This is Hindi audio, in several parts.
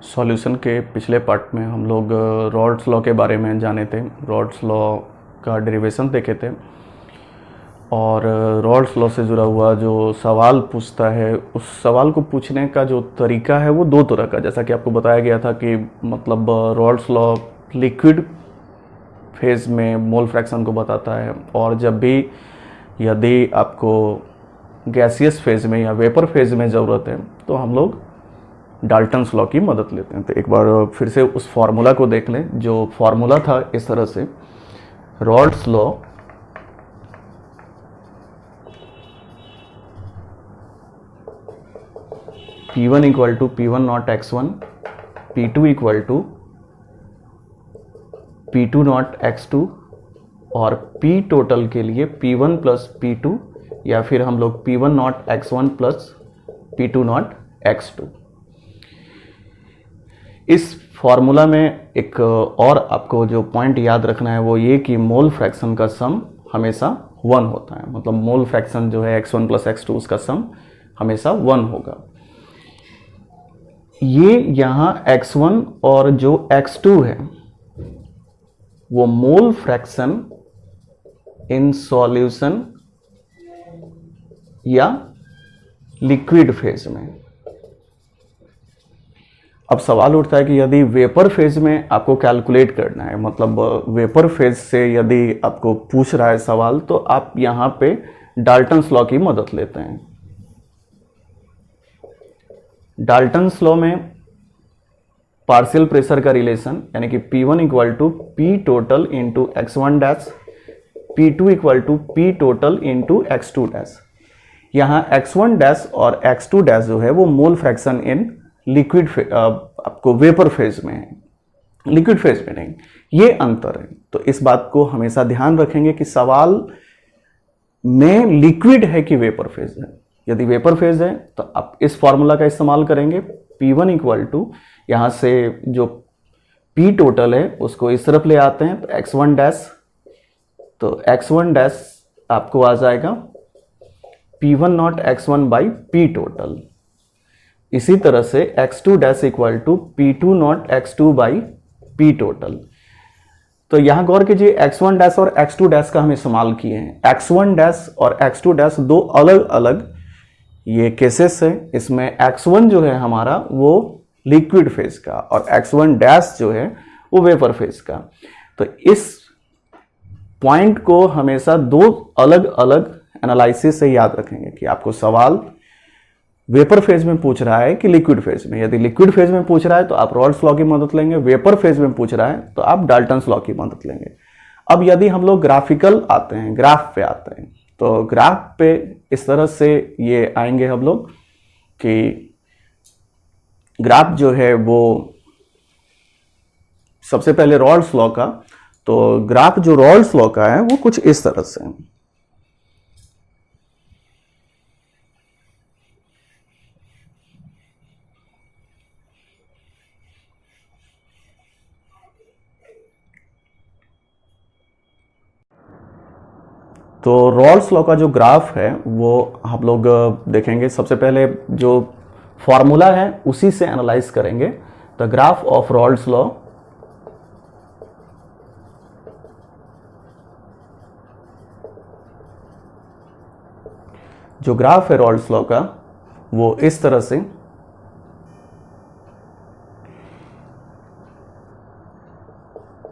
सॉल्यूशन के पिछले पार्ट में हम लोग रॉल्स लॉ के बारे में जाने थे। रॉल्स लॉ का डेरिवेशन देखे थे और रॉल्स लॉ से जुड़ा हुआ जो सवाल पूछता है उस सवाल को पूछने का जो तरीका है वो दो तरह का, जैसा कि आपको बताया गया था कि मतलब रॉल्स लॉ लिक्विड फेज में मोल फ्रैक्शन को बताता है, और जब भी यदि आपको गैसियस फेज में या वेपर फेज में ज़रूरत है तो हम लोग डाल्टन्स लॉ की मदद लेते हैं। तो एक बार फिर से उस फार्मूला को देख लें। जो फार्मूला था इस तरह से, Raoult's law P1 equal to P1 naught x1, P2 equal to P2 naught x2 और P टोटल के लिए P1 प्लस P2 या फिर हम लोग P1 naught x1 plus P2 naught x2। इस फॉर्मूला में एक और आपको जो पॉइंट याद रखना है वो ये कि मोल फ्रैक्शन का सम हमेशा 1 होता है। मतलब मोल फ्रैक्शन जो है x1 प्लस x2 उसका सम हमेशा 1 होगा। ये यहाँ x1 और जो x2 है वो मोल फ्रैक्शन इन सॉल्यूशन या लिक्विड फेज में। अब सवाल उठता है कि यदि वेपर फेज में आपको कैलकुलेट करना है, मतलब वेपर फेज से यदि आपको पूछ रहा है सवाल, तो आप यहाँ पे डाल्टन्स लॉ की मदद लेते हैं। डाल्टन्स लॉ में पार्शियल प्रेशर का रिलेशन यानी कि P1 equal to P total into x1 dash, P2 equal to P total into x2 dash. यहाँ x1 डैश और x2 डैश जो है वो मोल फ्रैक्शन इन लिक्विड आपको वेपर फेज में है, लिक्विड फेज में नहीं। ये अंतर है। तो इस बात को हमेशा ध्यान रखेंगे कि सवाल में लिक्विड है कि वेपर फेज है। यदि वेपर फेज है तो आप इस फॉर्मूला का इस्तेमाल करेंगे। P1 इक्वल टू यहाँ से जो P टोटल है उसको इस तरफ ले आते हैं तो x1 डैश, तो x1 डैश आपको आ जाएगा P1 naught x1 by P total. इसी तरह से x2 dash equal to P2 naught x2 by P total. तो यहां गौर कीजिए x1 डैश और x2 डैश का हम इस्तेमाल किए हैं। x1 डैश और x2 डैश दो अलग अलग ये केसेस है। इसमें x1 जो है हमारा वो लिक्विड फेज का और x1 डैश जो है वो वेपर फेज का। तो इस पॉइंट को हमेशा दो अलग अलग एनालिसिस से याद रखेंगे कि आपको सवाल वेपर फेज में पूछ रहा है कि लिक्विड फेज में। यदि लिक्विड फेज में पूछ रहा है तो आप रॉल्स लॉ की मदद लेंगे, वेपर फेज में पूछ रहा है तो आप डाल्टन्स लॉ की मदद लेंगे। अब यदि हम लोग ग्राफिकल आते हैं, ग्राफ पे आते हैं, तो ग्राफ पे इस तरह से ये आएंगे हम लोग कि ग्राफ जो है वो सबसे पहले रॉल्स लॉ का, तो ग्राफ जो रॉल्स लॉ का है वो कुछ इस तरह से है। तो रॉल्स लॉ का जो ग्राफ है वो हम लोग देखेंगे। सबसे पहले जो फॉर्मूला है उसी से एनालाइज करेंगे। The graph of Rawls law जो ग्राफ है रॉल्स लॉ का वो इस तरह से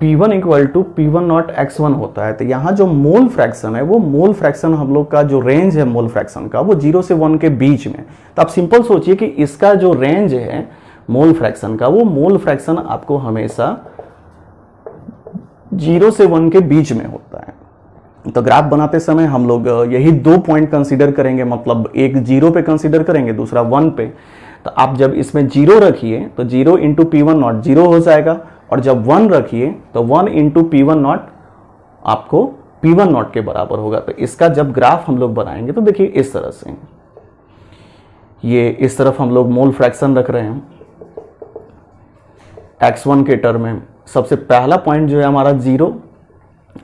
P1 equal to P1 naught x1 होता है। तो यहाँ जो मोल फ्रैक्शन है वो मोल फ्रैक्शन हम लोग का जो रेंज है मोल फ्रैक्शन का वो 0 से 1 के बीच में। तो आप सिंपल सोचिए कि इसका जो रेंज है मोल फ्रैक्शन का वो मोल फ्रैक्शन आपको हमेशा 0 से 1 के बीच में होता है। तो ग्राफ बनाते समय हम लोग यही दो पॉइंट कंसीडर करेंगे, मतलब एक 0 पे कंसीडर करेंगे, दूसरा 1 पे। तो आप जब इसमें 0 रखिए तो 0 इंटू P1 नॉट 0 हो जाएगा, और जब 1 रखिए तो 1 इंटू P1 नॉट आपको P1 नॉट के बराबर होगा। तो इसका जब ग्राफ हम लोग बनाएंगे तो देखिए इस तरह से, ये इस तरफ हम लोग मोल फ्रैक्शन रख रहे हैं x1 के टर्म में। सबसे पहला पॉइंट जो है हमारा 0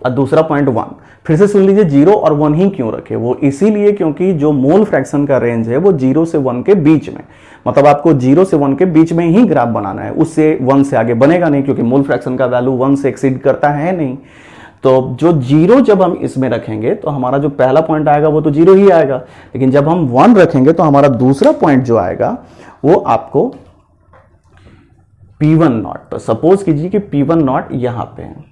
और दूसरा पॉइंट 1। फिर से सुन लीजिए 0 और 1 ही क्यों रखे, वो इसीलिए क्योंकि जो मोल फ्रैक्शन का रेंज है वो 0 से 1 के बीच में, मतलब आपको 0 से 1 के बीच में ही ग्राफ बनाना है, उससे 1 से आगे बनेगा नहीं, क्योंकि मोल फ्रैक्शन का वैल्यू 1 से एक्सीड करता है नहीं। तो जो 0 जब हम इसमें रखेंगे तो हमारा जो पहला पॉइंट आएगा वो तो 0 ही आएगा, लेकिन जब हम 1 रखेंगे तो हमारा दूसरा पॉइंट जो आएगा वो आपको P1 नॉट, तो सपोज कीजिए कि P1 नॉट यहां पे है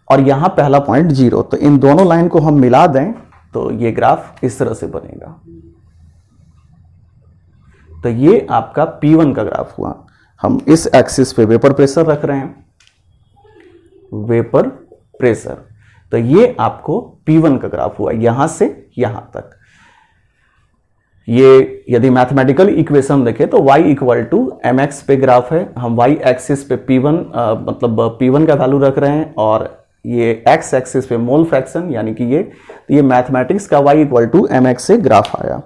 और यहां पहला पॉइंट 0, तो इन दोनों लाइन को हम मिला दें तो ये ग्राफ इस तरह से बनेगा। तो ये आपका P1 का ग्राफ हुआ। हम इस एक्सिस पे वेपर प्रेशर रख रहे हैं, वेपर प्रेशर, तो ये आपको P1 का ग्राफ हुआ यहां से यहां तक। ये यदि मैथमेटिकल इक्वेशन देखें तो y इक्वल टू mx पे ग्राफ है, हम y एक्सिस पे P1 मतलब P1 का वैल्यू रख रहे हैं, और ये x एक्सिस पे मोल फ्रैक्शन यानी कि ये मैथमेटिक्स का y इक्वल टू mx से ग्राफ आया।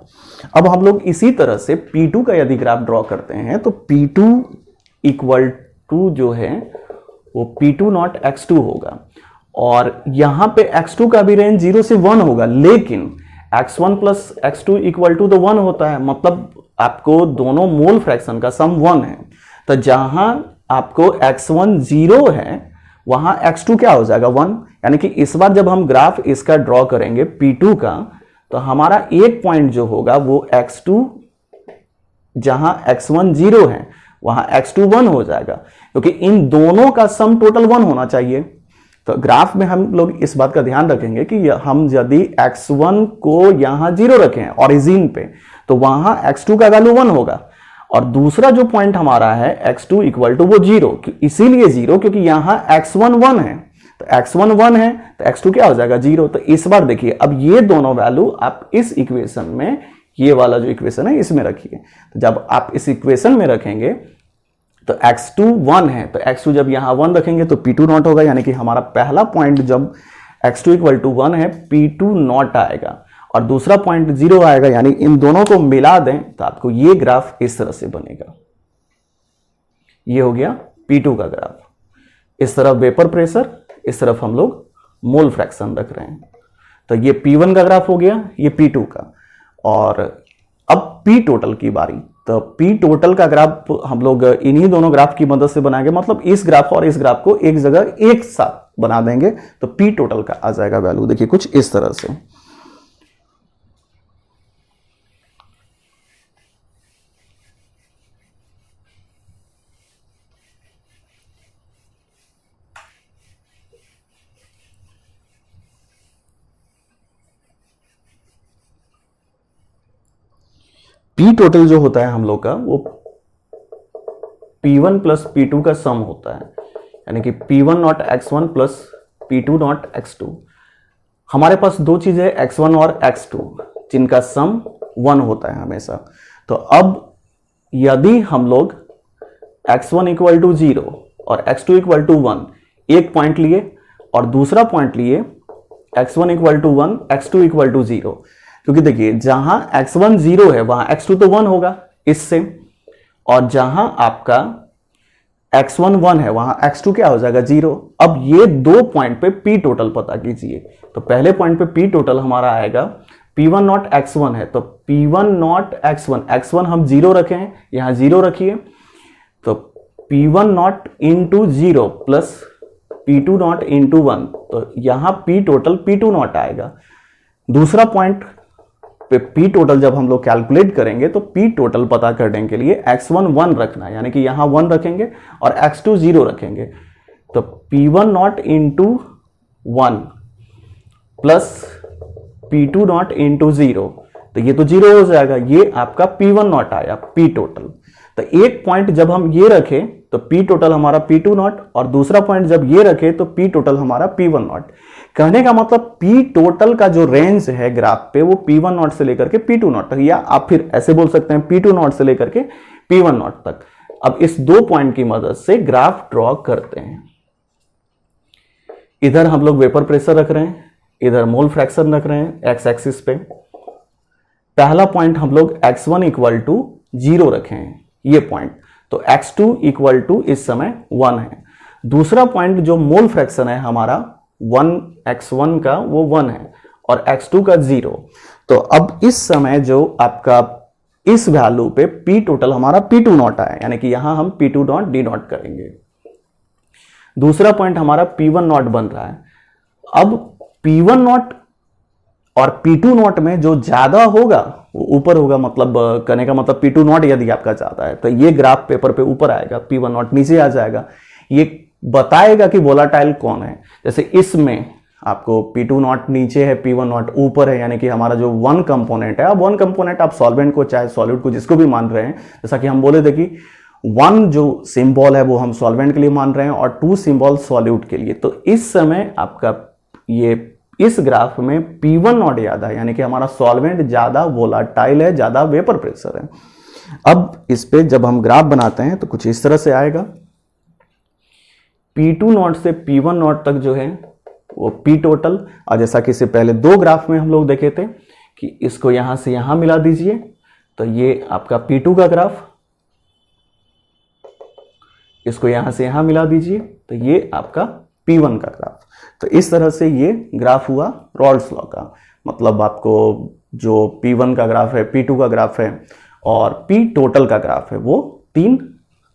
अब हम लोग इसी तरह से P2 का यदि ग्राफ ड्रॉ करते हैं तो P2 इक्वल टू जो है वो P2 नॉट x2 होगा, और यहां पे x2 का भी रेंज 0 से 1 होगा, लेकिन x1 plus x2 equal to तो 1 होता है, मतलब आपको दोनों मोल फ्रैक्शन का सम 1 है। तो जहां आपको x1 0 है वहां x2 क्या हो जाएगा 1, यानी कि इस बार जब हम ग्राफ इसका ड्रॉ करेंगे P2 का तो हमारा एक पॉइंट जो होगा वो x2, जहां x1 0 है वहां x2 1 हो जाएगा, क्योंकि इन दोनों का सम टोटल 1 होना चाहिए। तो ग्राफ में हम लोग इस बात का ध्यान रखेंगे कि हम यदि x1 को यहां 0 रखें ओरिजिन पे तो वहां x2 का वैल्यू 1 होगा, और दूसरा जो पॉइंट हमारा है x2 इक्वल टू वो 0, इसीलिए 0 क्योंकि यहां x1 1 है, तो x1 1 है तो x2 क्या हो जाएगा 0। तो इस बार देखिए अब ये दोनों वैल्यू आप इस इक्वेशन में, ये वाला जो इक्वेशन है इसमें रखिए, तो जब आप इस इक्वेशन में रखेंगे तो x2 1 है, तो x2 जब यहां 1 रखेंगे तो P2 नॉट होगा, यानी कि हमारा पहला पॉइंट जब x2 इक्वल टू 1 है P2 नॉट आएगा, और दूसरा पॉइंट 0 आएगा, यानी इन दोनों को मिला दें तो आपको ये ग्राफ इस तरह से बनेगा। ये हो गया P2 का ग्राफ, इस तरफ वेपर प्रेशर, इस तरफ हम लोग मोल फ्रैक्शन रख रहे हैं। तो ये P1 का ग्राफ हो गया, ये P2 का, और अब P टोटल की बारी। तो P टोटल का ग्राफ हम लोग इन्हीं दोनों ग्राफ की मदद से बनाएंगे, मतलब इस ग्राफ और इस ग्राफ को एक जगह एक साथ बना देंगे तो P टोटल का आ जाएगा वैल्यू, देखिए कुछ इस तरह से। P टोटल जो होता है हम लोग का वो P1 प्लस P2 का सम होता है, यानी कि P1 naught x1 plus P2 naught x2। हमारे पास दो चीजें x1 और x2 जिनका सम 1 होता है हमेशा। तो अब यदि हम लोग x1 इक्वल टू 0 और x2 इक्वल टू 1 एक पॉइंट लिए और दूसरा पॉइंट लिए x1 equal to 1 x2 equal to 0, क्योंकि देखिए जहां x1 0 है वहां x2 तो 1 होगा इससे, और जहां आपका x1 1 है वहां x2 क्या हो जाएगा 0। अब ये दो पॉइंट पे P टोटल पता कीजिए, तो पहले पॉइंट पे P टोटल हमारा आएगा P1 नॉट x1 है, तो P1 नॉट x1 हम 0 रखे हैं, यहां 0 रखिए, तो P1 not into 0 plus P2 not into 1, तो यहां P टोटल P2 नॉट आएगा। दूसरा पॉइंट पे P टोटल जब हम लोग कैलकुलेट करेंगे तो P टोटल पता करने के लिए x1 1 रखना है, यानी कि यहां 1 रखेंगे और x2 0 रखेंगे, तो P1 not into 1 plus P2 not into 0, तो ये तो 0 हो जाएगा, ये आपका P1 नॉट आया P टोटल। तो एक पॉइंट जब हम ये रखें तो P टोटल हमारा P2 नॉट, और दूसरा पॉइंट जब ये रखे तो P टोटल हमारा P1 नॉट। कहने का मतलब P टोटल का जो रेंज है ग्राफ पे वो P1 नॉट से लेकर के P2 नॉट तक, या आप फिर ऐसे बोल सकते हैं P2 नॉट से लेकर के P1 नॉट तक। अब इस दो पॉइंट की मदद से ग्राफ ड्रॉ करते हैं। इधर हम लोग वेपर प्रेशर रख रहे हैं, इधर मोल फ्रैक्शन रख रहे हैं x एक्सिस पे। पहला पॉइंट हम लोग x1 इक्वल टू 0 रखे हैं, ये पॉइंट, तो x2 इक्वल टू इस समय 1 है। दूसरा पॉइंट जो मोल फ्रैक्शन है हमारा x1 का वो 1 है और x2 का 0। तो अब इस समय जो आपका इस वैल्यू पे पी टोटल हमारा P2 नॉट आया, यानी कि यहां हम P2 नॉट डी नॉट करेंगे। दूसरा पॉइंट हमारा P1 नॉट बन रहा है। अब P1 नॉट और P2 नॉट में जो ज्यादा होगा वो ऊपर होगा, मतलब करने का मतलब P2 नॉट यदि आपका ज्यादा है तो ये ग्राफ पेपर पे ऊपर आएगा, P1 नॉट नीचे आ जाएगा। ये बताएगा कि वोलाटाइल कौन है। जैसे इसमें आपको P2 नॉट नीचे है, P1 नॉट ऊपर है, यानी कि हमारा जो वन कंपोनेंट है, अब वन कंपोनेंट आप सॉल्वेंट को चाहे सॉलिड को जिसको भी मान रहे हैं, जैसा कि हम बोले थे कि वन जो सिंबल है वो हम सॉल्वेंट के लिए मान रहे हैं और टू सिंबल सॉल्यूट के लिए। तो इस समय आपका ये इस ग्राफ में P1 नॉट ज्यादा है, यानी कि हमारा सॉल्वेंट ज्यादा वोलाटाइल है, ज्यादा वेपर प्रेशर है। अब इस पे जब हम ग्राफ बनाते हैं तो कुछ इस तरह से आएगा। P2 नॉट से P1 नॉट तक जो है वो P टोटल, और जैसा कि इससे पहले दो ग्राफ में हम लोग देखे थे कि इसको यहां से यहां मिला दीजिए तो ये आपका P2 का ग्राफ, इसको यहां से यहां मिला दीजिए तो ये आपका P1 का ग्राफ। तो इस तरह से ये ग्राफ हुआ रॉल्स लॉ का। मतलब आपको जो P1 का ग्राफ है, P2 का ग्राफ है और P टोटल का ग्राफ है, वो तीन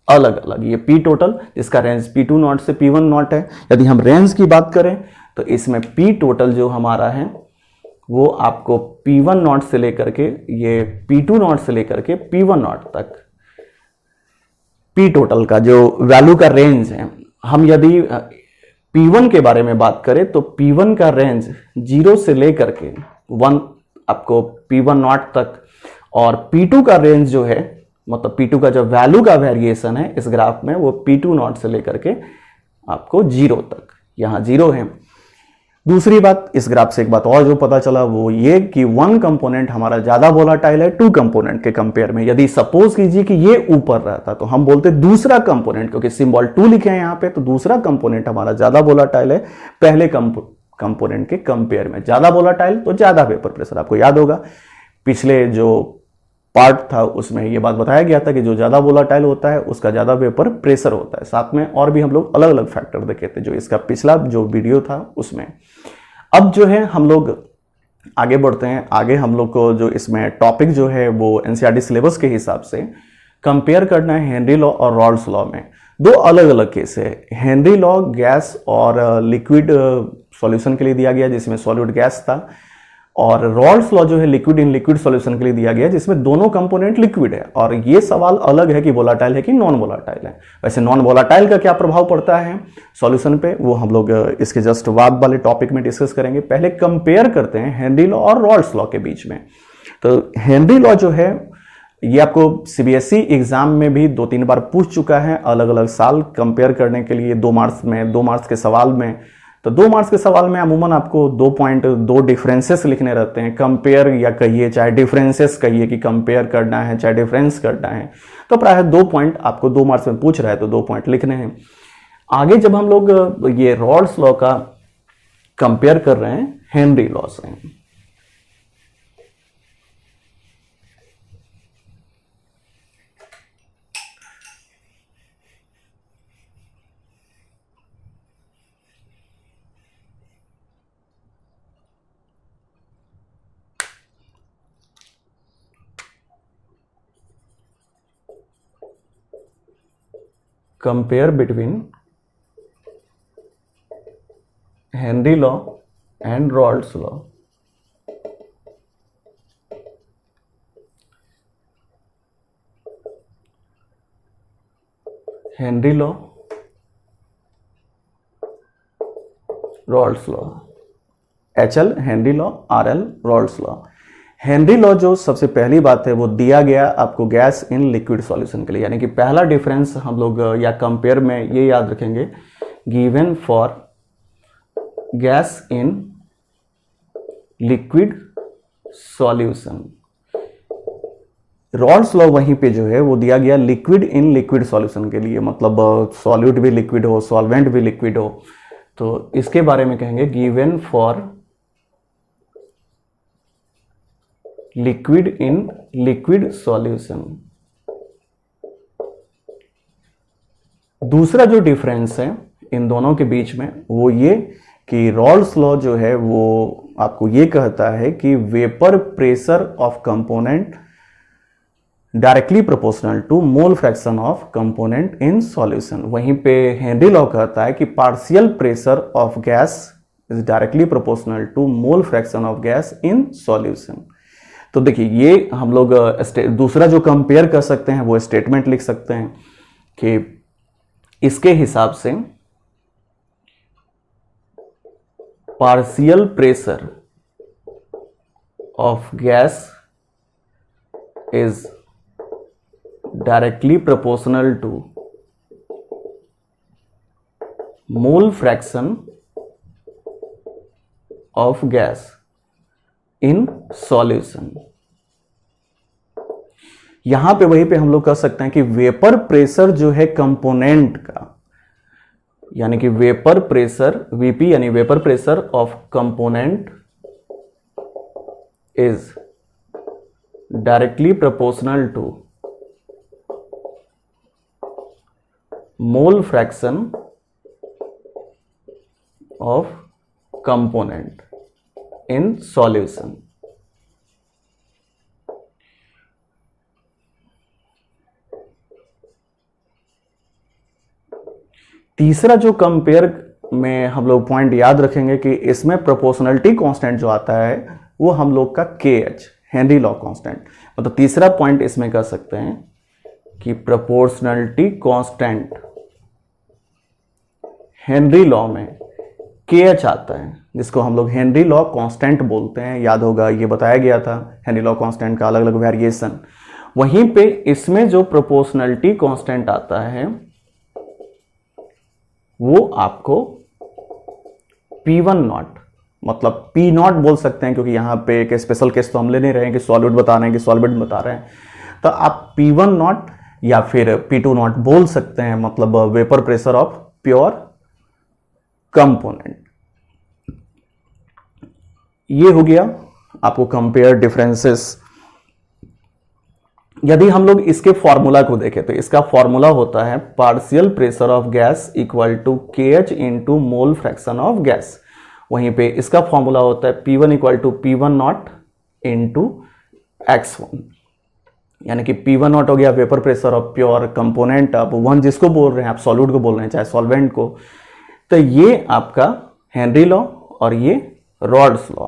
अलग अलग। ये P टोटल जिसका रेंज P2 नॉट से P1 नॉट है। यदि हम रेंज की बात करें तो इसमें P टोटल जो हमारा है वो आपको P1 नॉट से लेकर के ये P2 नॉट से लेकर के P1 नॉट तक P टोटल का जो वैल्यू का रेंज है। हम यदि P1 के बारे में बात करें तो P1 का रेंज 0 से लेकर के 1 आपको P1 नॉट तक, और P2 का रेंज जो है, मतलब P2 का जो वैल्यू का वेरिएशन है इस ग्राफ में, वो P2 नॉट से लेकर के आपको 0 तक, यहां 0 है। दूसरी बात, इस ग्राफ से एक बात और जो पता चला वो ये कि वन कंपोनेंट हमारा ज्यादा वोलाटाइल है टू कंपोनेंट के कंपेयर में। यदि सपोज कीजिए कि ये ऊपर रहता तो हम बोलते दूसरा कंपोनेंट, क्योंकि सिंबल 2 लिखे हैं यहां पे, तो दूसरा कंपोनेंट हमारा ज्यादा वोलाटाइल है पहले कंपोनेंट के कंपेयर में। ज्यादा वोलाटाइल तो ज्यादा वेपर प्रेशर। आपको याद होगा पिछले जो पार्ट था उसमें ये बात बताया गया था कि जो ज्यादा वोलाटाइल होता है उसका ज्यादा वेपर प्रेशर होता है। साथ में और भी हम लोग अलग अलग फैक्टर देखे थे जो इसका पिछला जो वीडियो था उसमें। अब जो है हम लोग आगे बढ़ते हैं। आगे हम लोग को जो इसमें टॉपिक जो है वो एनसीईआरटी सिलेबस के हिसाब से कंपेयर करना है हेनरी लॉ और रॉल्स लॉ में। दो अलग अलग केस है। हेनरी लॉ गैस और लिक्विड सॉल्यूशन के लिए दिया गया जिसमें सॉलिड गैस था, और रॉल्स लॉ जो है लिक्विड इन लिक्विड सॉल्यूशन के लिए दिया गया जिसमें दोनों कंपोनेंट लिक्विड है। और ये सवाल अलग है कि वोलाटाइल है कि नॉन वोलाटाइल है। वैसे नॉन वोलाटाइल का क्या प्रभाव पड़ता है सॉल्यूशन पे, वो हम लोग इसके जस्ट बाद वाले टॉपिक में डिस्कस करेंगे। पहले कंपेयर करते हैं हेनरी लॉ और रॉल्स लॉ के बीच में। तो हेनरी लॉ जो है ये आपको सीबीएसई एग्जाम में भी 2-3 बार पूछ चुका है, अलग अलग साल कंपेयर करने के लिए। 2 मार्क्स में, 2 मार्क्स के सवाल में, तो 2 मार्क्स के सवाल में अमूमन आपको 2 डिफरेंसेस लिखने रहते हैं। कंपेयर या कहिए चाहे डिफरेंसेस कहिए कि कंपेयर करना है चाहे डिफरेंस करना है, तो प्रायः 2 पॉइंट आपको 2 मार्क्स में पूछ रहा है तो 2 पॉइंट लिखने हैं। आगे जब हम लोग ये रॉल्स लॉ का कंपेयर कर रहे हैं हेनरी लॉ से, compare between Henry law and Rolle's law. Henry law, Rolle's law, HL Henry law, RL Rawls law. Henry law जो सबसे पहली बात है वो दिया गया आपको गैस इन लिक्विड सॉल्यूशन के लिए, यानी कि पहला डिफरेंस हम लोग या कंपेयर में ये याद रखेंगे, given for gas in liquid solution. Rawls law वहीं पे जो है वो दिया गया लिक्विड इन लिक्विड सॉल्यूशन के लिए, मतलब सॉल्यूट भी लिक्विड हो, सॉल्वेंट भी लिक्विड हो। तो इसके बारे में कहेंगे given for liquid in liquid solution. दूसरा जो डिफरेंस है इन दोनों के बीच में वो ये कि रॉल्स लॉ जो है वो आपको ये कहता है कि vapour pressure of component directly proportional to mole fraction of component in solution. वहीं पे हेनरी लॉ कहता है कि partial pressure of gas is directly proportional to mole fraction of gas in solution. तो देखिए ये हम लोग दूसरा जो कंपेयर कर सकते हैं वो स्टेटमेंट लिख सकते हैं कि इसके हिसाब से partial pressure of gas is directly proportional to mole fraction of gas in solution. यहां पे वहीं पे हम लोग कह सकते हैं कि वेपर प्रेशर जो है कंपोनेंट का, यानी कि वेपर प्रेशर वीपी यानी vapour pressure of component is directly proportional to mole fraction of component in solution. तीसरा जो कंपेयर में हम लोग पॉइंट याद रखेंगे कि इसमें प्रोपोर्शनलिटी कांस्टेंट जो आता है वो हम लोग का KH हेनरी लॉ कांस्टेंट, मतलब तीसरा पॉइंट इसमें कह सकते हैं कि प्रोपोर्शनलिटी कांस्टेंट हेनरी लॉ में KH आता है, जिसको हम लोग हेनरी लॉ कांस्टेंट बोलते हैं। याद होगा ये बताया गया था हेनरी लॉ कांस्टेंट का अलग अलग वेरिएशन। वहीं पे इसमें जो प्रोपोर्शनलिटी कांस्टेंट आता है वो आपको P1 नॉट, मतलब P नॉट बोल सकते हैं, क्योंकि यहां पे एक स्पेशल केस तो हम ले नहीं रहे हैं कि सॉलिड बता रहे हैं कि सॉल्वेंट बता रहे हैं, तो आप P1 नॉट या फिर P2 नॉट बोल सकते हैं, मतलब vapour pressure of pure component. ये हो गया आपको कंपेयर डिफरेंसेस। यदि हम लोग इसके फॉर्मूला को देखें तो इसका फॉर्मूला होता है partial pressure of gas equal to KH into mole fraction of gas. वहीं पे इसका फॉर्मूला होता है P1 equal to P1 not into X1, यानी कि P1 नॉट हो गया vapour pressure of pure component. अब 1 जिसको बोल रहे हैं आप सॉल्यूट को बोल रहे हैं चाहे सॉल्वेंट को, तो ये आपका हेनरी लॉ और ये रॉड्स लॉ।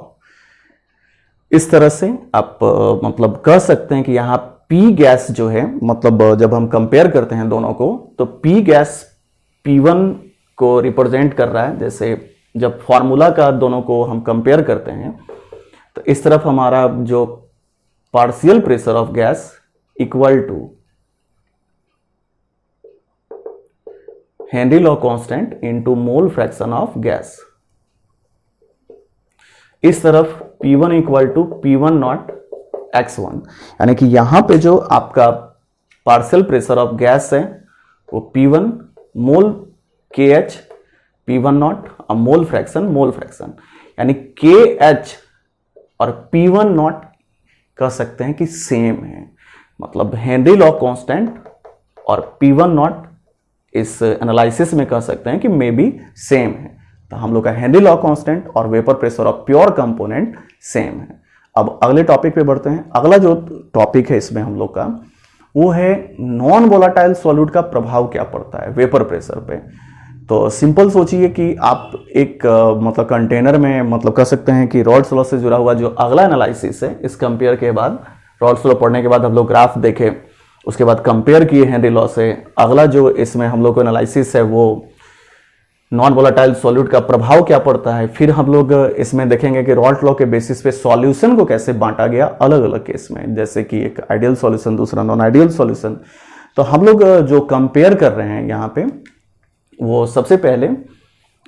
इस तरह से आप मतलब कह सकते हैं कि यहां P गैस जो है, मतलब जब हम कंपेयर करते हैं दोनों को तो P गैस P1 को रिप्रेजेंट कर रहा है। जैसे जब फॉर्मूला का दोनों को हम कंपेयर करते हैं तो इस तरफ हमारा जो partial pressure of gas equal to Henry law constant into mole fraction of gas, इस तरफ P1 equal to P1 naught X1, यानी कि यहां पे जो आपका पार्शियल प्रेशर ऑफ गैस है वो P1 mole KH P1 not और मोल फ्रैक्शन, यानी KH और P1 नॉट कह सकते हैं कि सेम है, मतलब हेनरी लॉ कांस्टेंट और P1 नॉट इस एनालिसिस में कह सकते हैं कि मे बी सेम है। तो हम लोग का हेनरी लॉ कांस्टेंट और vapour pressure of pure component same है। अब अगले टॉपिक पे बढ़ते हैं। अगला जो टॉपिक है इसमें हम लोग का वो है नॉन वोलाटाइल सॉल्यूट का प्रभाव क्या पड़ता है वेपर प्रेशर पे। तो सिंपल सोचिए कि आप एक मतलब कंटेनर में, मतलब कह सकते हैं कि रॉड्स लॉ से जुड़ा हुआ जो अगला एनालिसिस है, इस कंपेयर के बाद रॉड्स लॉ पढ़ने के बाद हम लोग ग्राफ देखे, उसके बाद कंपेयर किए हेनरी लॉ से। अगला जो इसमें हम लोग को एनालिसिस है वो नॉन वोलाटाइल सॉल्यूट का प्रभाव क्या पड़ता है। फिर हम लोग इसमें देखेंगे कि रॉल्ट लॉ के बेसिस पे सॉल्यूशन को कैसे बांटा गया अलग अलग केस में, जैसे कि एक आइडियल सॉल्यूशन दूसरा नॉन आइडियल सॉल्यूशन। तो हम लोग जो कंपेयर कर रहे हैं यहाँ पे वो सबसे पहले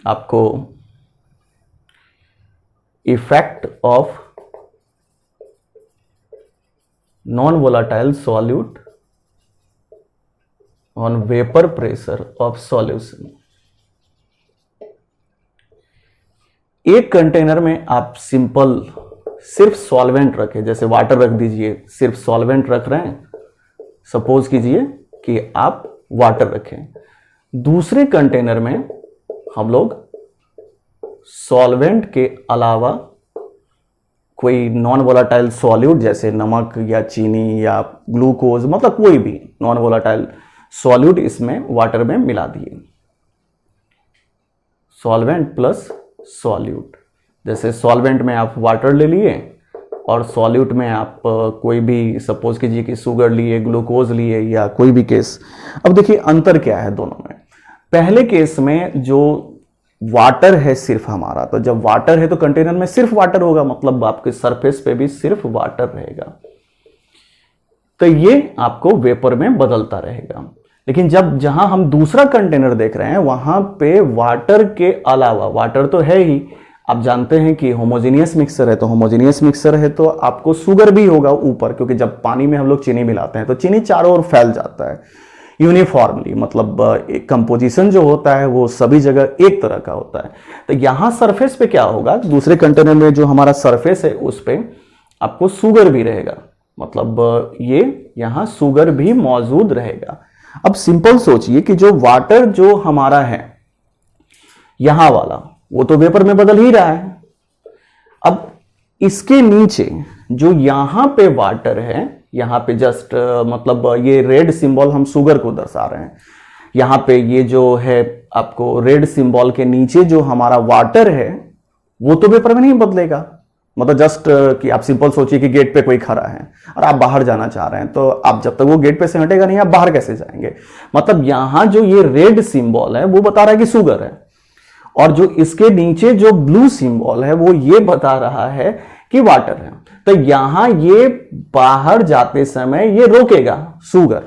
आपको effect of non volatile solute on vapour pressure of solution. एक कंटेनर में आप सिंपल सिर्फ सॉल्वेंट रखें, जैसे वाटर रख दीजिए, सिर्फ सॉल्वेंट रख रहे हैं, सपोज कीजिए कि आप वाटर रखें। दूसरे कंटेनर में हम लोग सॉल्वेंट के अलावा कोई नॉन वोलाटाइल सॉल्यूट जैसे नमक या चीनी या ग्लूकोज, मतलब कोई भी नॉन वोलाटाइल सॉल्यूट इसमें वाटर में मिला दिए। सॉल्वेंट प्लस सॉल्यूट, जैसे सॉल्वेंट में आप वाटर ले लिए और सॉल्यूट में आप कोई भी, सपोज कीजिए कि शुगर लिए, ग्लूकोज लिए या कोई भी केस। अब देखिए अंतर क्या है दोनों में। पहले केस में जो वाटर है सिर्फ हमारा, तो जब वाटर है तो कंटेनर में सिर्फ वाटर होगा, मतलब आपके सरफेस पे भी सिर्फ वाटर रहेगा, तो ये आपको वेपर में बदलता रहेगा। लेकिन जब जहां हम दूसरा कंटेनर देख रहे हैं वहां पे वाटर के अलावा, वाटर तो है ही, आप जानते हैं कि होमोजेनियस मिक्सचर है, तो होमोजेनियस मिक्सचर है तो आपको शुगर भी होगा ऊपर, क्योंकि जब पानी में हम लोग चीनी मिलाते हैं तो चीनी चारों ओर फैल जाता है यूनिफॉर्मली, मतलब कंपोजिशन जो होता है वो सभी जगह एक तरह का होता है। तो यहां सरफेस पे क्या होगा, दूसरे कंटेनर में जो हमारा सरफेस है उस पे आपको शुगर भी रहेगा, मतलब ये यहां शुगर भी मौजूद रहेगा। अब सिंपल सोचिए कि जो वाटर जो हमारा है यहां वाला, वो तो वेपर में बदल ही रहा है। अब इसके नीचे जो यहां पे वाटर है, यहां पे जस्ट मतलब ये रेड सिंबल हम शुगर को दर्शा रहे हैं, यहां पे ये जो है आपको रेड सिंबल के नीचे जो हमारा वाटर है वो तो वेपर में नहीं बदलेगा। मतलब जस्ट कि आप सिंपल सोचिए कि गेट पे कोई खड़ा है और आप बाहर जाना चाह रहे हैं, तो आप जब तक वो गेट पे से हटेगा नहीं, आप बाहर कैसे जाएंगे। मतलब यहां जो ये रेड सिंबल है वो बता रहा है कि शुगर है, और जो इसके नीचे जो ब्लू सिंबल है वो ये बता रहा है कि वाटर है। तो यहां ये बाहर जाते समय ये रोकेगा शुगर,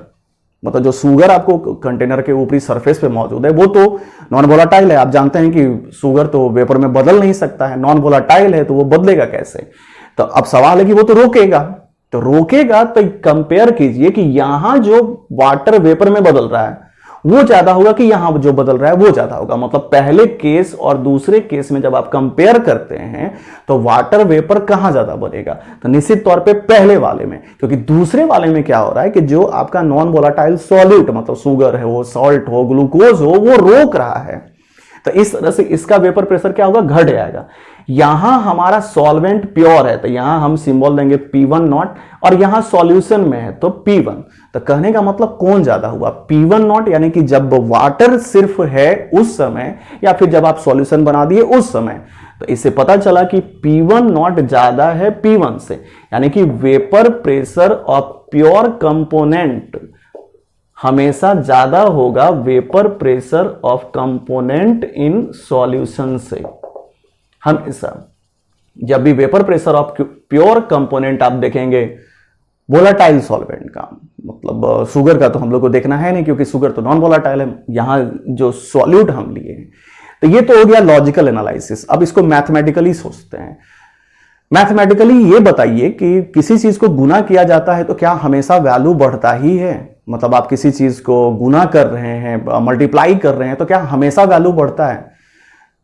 मतलब जो शुगर आपको कंटेनर के ऊपरी सरफेस पे मौजूद है वो तो नॉन वोलाटाइल है। आप जानते हैं कि शुगर तो वेपर में बदल नहीं सकता है, नॉन वोलाटाइल है, तो वो बदलेगा कैसे। तो अब सवाल है कि वो तो रोकेगा, तो रोकेगा तो कंपेयर कीजिए कि यहां जो वाटर वेपर में बदल रहा है वो ज्यादा होगा कि यहां जो बदल रहा है वो ज्यादा होगा। मतलब पहले केस और दूसरे केस में जब आप कंपेयर करते हैं तो वाटर वेपर कहां ज्यादा बनेगा, तो निश्चित तौर पे पहले वाले में, क्योंकि दूसरे वाले में क्या हो रहा है कि जो आपका नॉन वोलाटाइल सॉल्यूट, मतलब शुगर है, वो सॉल्ट हो, ग्लूकोज हो, वो रोक रहा है। तो इस तरह से इसका वेपर प्रेशर क्या होगा, घट जाएगा। यहां हमारा सॉल्वेंट प्योर है तो यहां हम सिंबल देंगे P1 नॉट, और यहां सॉल्यूशन में है तो P1। तो कहने का मतलब कौन ज्यादा हुआ, P1 नॉट, यानी कि जब वाटर सिर्फ है उस समय, या फिर जब आप सॉल्यूशन बना दिए उस समय। तो इससे पता चला कि P1 नॉट ज्यादा है P1 से, यानी कि vapour pressure of pure component हमेशा ज्यादा होगा vapour pressure of component in solution से। हमेशा जब भी vapour pressure of pure component आप देखेंगे वोलाटाइल सॉल्वेंट का, मतलब शुगर का तो हम लोग को देखना है नहीं क्योंकि शुगर तो नॉन वोलाटाइल है, यहां जो सॉल्यूट हम लिए हैं। तो ये तो हो गया लॉजिकल एनालिसिस। अब इसको मैथमेटिकली सोचते हैं। मैथमेटिकली ये बताइए कि किसी चीज को गुना किया जाता है तो क्या हमेशा वैल्यू बढ़ता ही है, मतलब आप किसी चीज को गुना कर रहे हैं, मल्टीप्लाई कर रहे हैं, तो क्या हमेशा वैल्यू बढ़ता है।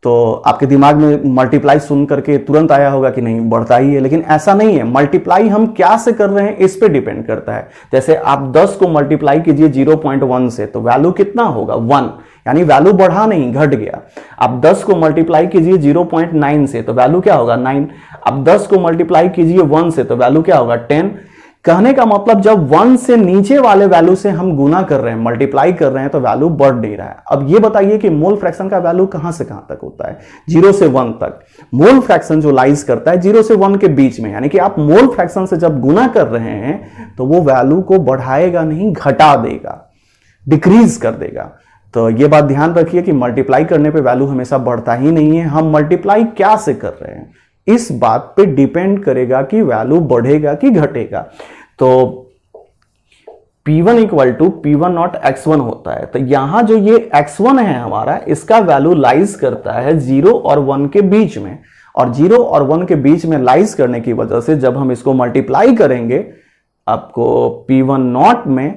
तो आपके दिमाग में मल्टीप्लाई सुन करके तुरंत आया होगा कि नहीं बढ़ता ही है, लेकिन ऐसा नहीं है। मल्टीप्लाई हम क्या से कर रहे हैं इस पे डिपेंड करता है। जैसे आप 10 को मल्टीप्लाई कीजिए 0.1 से तो वैल्यू कितना होगा 1, यानी वैल्यू बढ़ा नहीं घट गया। आप 10 को मल्टीप्लाई कीजिए 0.9 से तो वैल्यू क्या होगा 9। आप 10 को मल्टीप्लाई कीजिए 1 से तो वैल्यू क्या होगा 10। कहने का मतलब जब 1 से नीचे वाले वैल्यू से हम गुना कर रहे हैं, मल्टीप्लाई कर रहे हैं, तो वैल्यू बढ़ नहीं रहा है। अब ये बताइए कि मोल फ्रैक्शन का वैल्यू कहां से कहां तक होता है, 0 से 1 तक। मोल फ्रैक्शन जो लाइज करता है 0 से 1 के बीच में, यानी कि आप मोल फ्रैक्शन से जब गुना कर रहे हैं तो वो वैल्यू को बढ़ाएगा नहीं, घटा देगा, डिक्रीज कर देगा। तो ये बात ध्यान रखिए कि मल्टीप्लाई करने पे वैल्यू हमेशा बढ़ता ही नहीं है। हम मल्टीप्लाई क्या से कर रहे हैं इस बात पे डिपेंड करेगा कि वैल्यू बढ़ेगा कि घटेगा। तो P1 equal to P1 naught X1 होता है। तो यहां जो ये X1 है हमारा, इसका वैल्यू लाइज करता है 0 और 1 के बीच में, और 0 और 1 के बीच में लाइज करने की वजह से जब हम इसको मल्टीप्लाई करेंगे आपको P1 नॉट में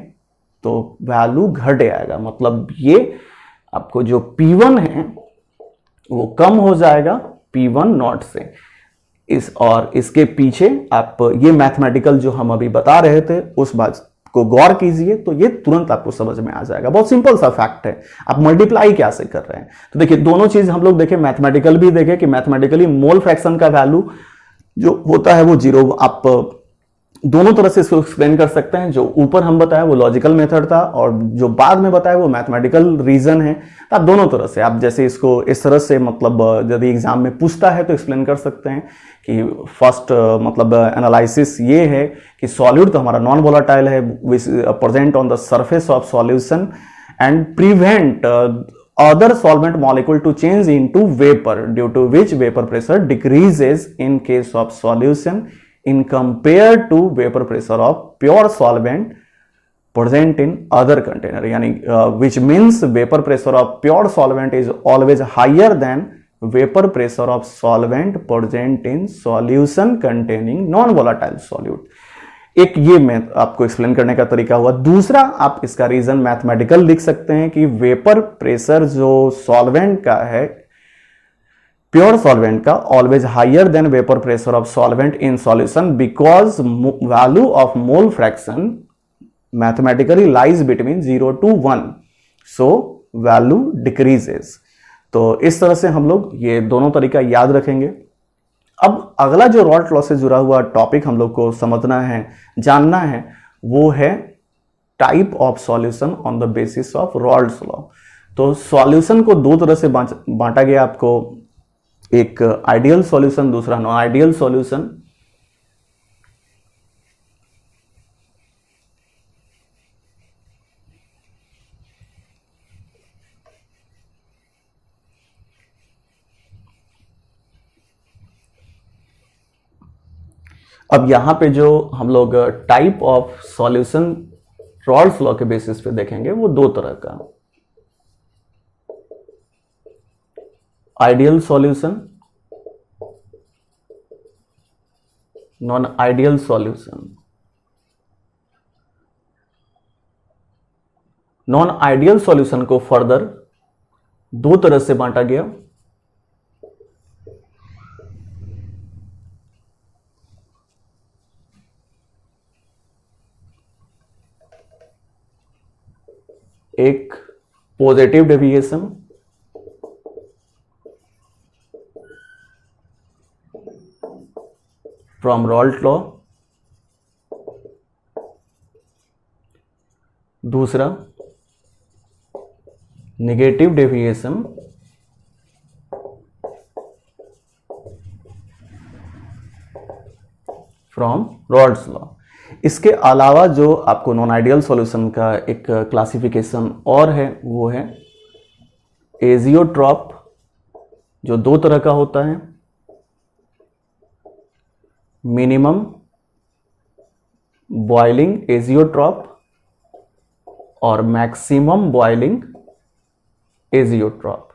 तो वैल्यू घट आएगा। मतलब ये आपको जो P1 है वो कम हो जाएगा P1 नॉट से। इस और इसके पीछे आप ये मैथमेटिकल जो हम अभी बता रहे थे उस बात को गौर कीजिए तो ये तुरंत आपको समझ में आ जाएगा। बहुत सिंपल सा फैक्ट है, आप मल्टीप्लाई क्या से कर रहे हैं। तो देखिए दोनों चीज हम लोग देखें, मैथमेटिकल भी देखें कि मैथमेटिकली मोल फ्रैक्शन का वैल्यू जो होता है वो जीरो, आप दोनों तरह से इसको एक्सप्लेन कर सकते हैं। जो ऊपर हम बताया वो लॉजिकल मेथड था और जो बाद में बताया वो मैथमेटिकल रीजन है। तो आप दोनों तरह से, आप जैसे इसको इस तरह से मतलब यदि एग्जाम में पूछता है तो एक्सप्लेन कर सकते हैं कि फर्स्ट मतलब एनालिसिस ये है कि सॉल्यूट तो हमारा नॉन वोलाटाइल है, विच present on the surface of solution and prevent other solvent molecule to change into vapor, due to which vapor pressure decreases in case of solution in compared to vapor pressure of pure solvent present in other container, yani which means vapor pressure of pure solvent is always higher than vapor pressure of solvent present in solution containing non volatile solute। एक ये मैं आपको एक्सप्लेन करने का तरीका हुआ। दूसरा, आप इसका रीजन मैथमेटिकल लिख सकते हैं कि वेपर प्रेशर जो सॉल्वेंट का है, प्योर सॉल्वेंट का, always higher than vapour pressure of solvent in solution because value of mole fraction mathematically lies between 0 to 1, so value decreases. तो इस तरह से हम लोग ये दोनों तरीका याद रखेंगे। अब अगला जो रॉल्ट लॉ से जुड़ा हुआ टॉपिक हम लोग को समझना है, जानना है, वो है type of solution on the basis of Raoult's law. तो सॉल्यूशन को दो तरह से बांटा गया आपको, एक आइडियल सॉल्यूशन, दूसरा नॉन आइडियल सॉल्यूशन। अब यहां पे जो हम लोग type of solution Raoult's law के बेसिस पे देखेंगे वो दो तरह का, ideal solution, non ideal solution. Non ideal solution को फर्दर दो तरह से बांटा गया। एक positive deviation from Raoult law, दूसरा negative deviation from Raoult's law. इसके अलावा जो आपको नॉन आइडियल सॉल्यूशन का एक क्लासिफिकेशन और है वो है एजियोट्रॉप, जो दो तरह का होता है, मिनिमम बॉइलिंग एजियोट्रॉप और मैक्सिमम बॉइलिंग एजियोट्रॉप।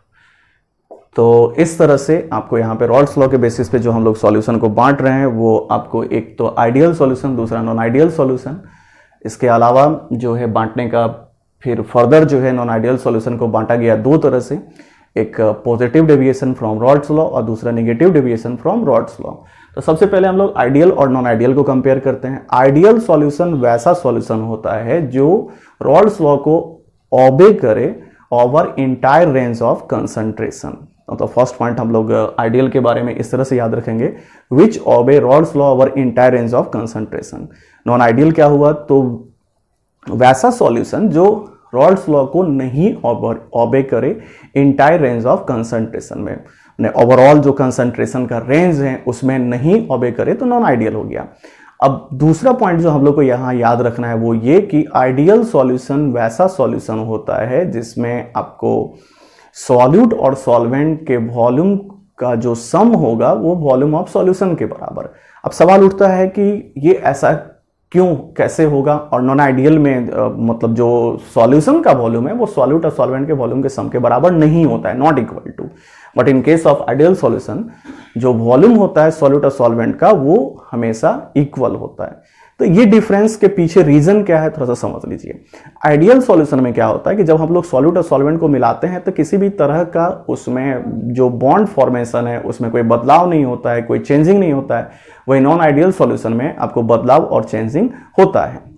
तो इस तरह से आपको यहाँ पे रॉल्ट्स लॉ के बेसिस पे जो हम लोग सॉल्यूशन को बांट रहे हैं वो आपको एक तो आइडियल सॉल्यूशन, दूसरा नॉन आइडियल सॉल्यूशन। इसके अलावा जो है बांटने का फिर फर्दर जो है नॉन आइडियल सॉल्यूशन को बांटा गया दो तरह से, एक positive deviation from Raoult's law और दूसरा negative deviation from Raoult's law. तो सबसे पहले हम लोग आइडियल और नॉन आइडियल को कंपेयर करते हैं। आइडियल सॉल्यूशन वैसा सॉल्यूशन होता है जो रॉल्ट्स लॉ को ओबे करे over entire range of concentration. तो फर्स्ट पॉइंट हम लोग आइडियल के बारे में इस तरह से याद रखेंगे, which obey Raoult's law over entire range of concentration. Non ideal क्या हुआ, तो वैसा सॉल्यूशन जो रॉल्ट्स लॉ को नहीं ओबे करे इंटायर रेंज ऑफ कंसंट्रेशन में, ओवरऑल जो कंसंट्रेशन का रेंज है उसमें नहीं ओबे करे, तो नॉन आइडियल हो गया। अब दूसरा पॉइंट जो हम लोग को यहाँ याद रखना है वो ये कि आइडियल सॉल्यूशन वैसा सॉल्यूशन होता है जिसमें आपको सॉल्यूट और सॉल्वेंट के वॉल्यूम का जो सम होगा वो वॉल्यूम ऑफ सॉल्यूशन के बराबर। अब सवाल उठता है कि ये ऐसा क्यों, कैसे होगा। और नॉन आइडियल में मतलब जो सॉल्यूशन का वॉल्यूम है वो सॉल्यूट और सॉल्वेंट के वॉल्यूम के सम के बराबर नहीं होता है, not equal to. But in case of ideal solution जो वॉल्यूम होता है सॉल्यूट और सॉल्वेंट का वो हमेशा इक्वल होता है। तो ये डिफरेंस के पीछे रीजन क्या है थोड़ा सा समझ लीजिए। आइडियल सॉल्यूशन में क्या होता है कि जब हम लोग सॉल्यूट और सॉल्वेंट को मिलाते हैं तो किसी भी तरह का उसमें जो बॉन्ड फॉर्मेशन है उसमें कोई बदलाव नहीं होता है, कोई चेंजिंग नहीं होता है। वही नॉन आइडियल सॉल्यूशन में आपको बदलाव और चेंजिंग होता है।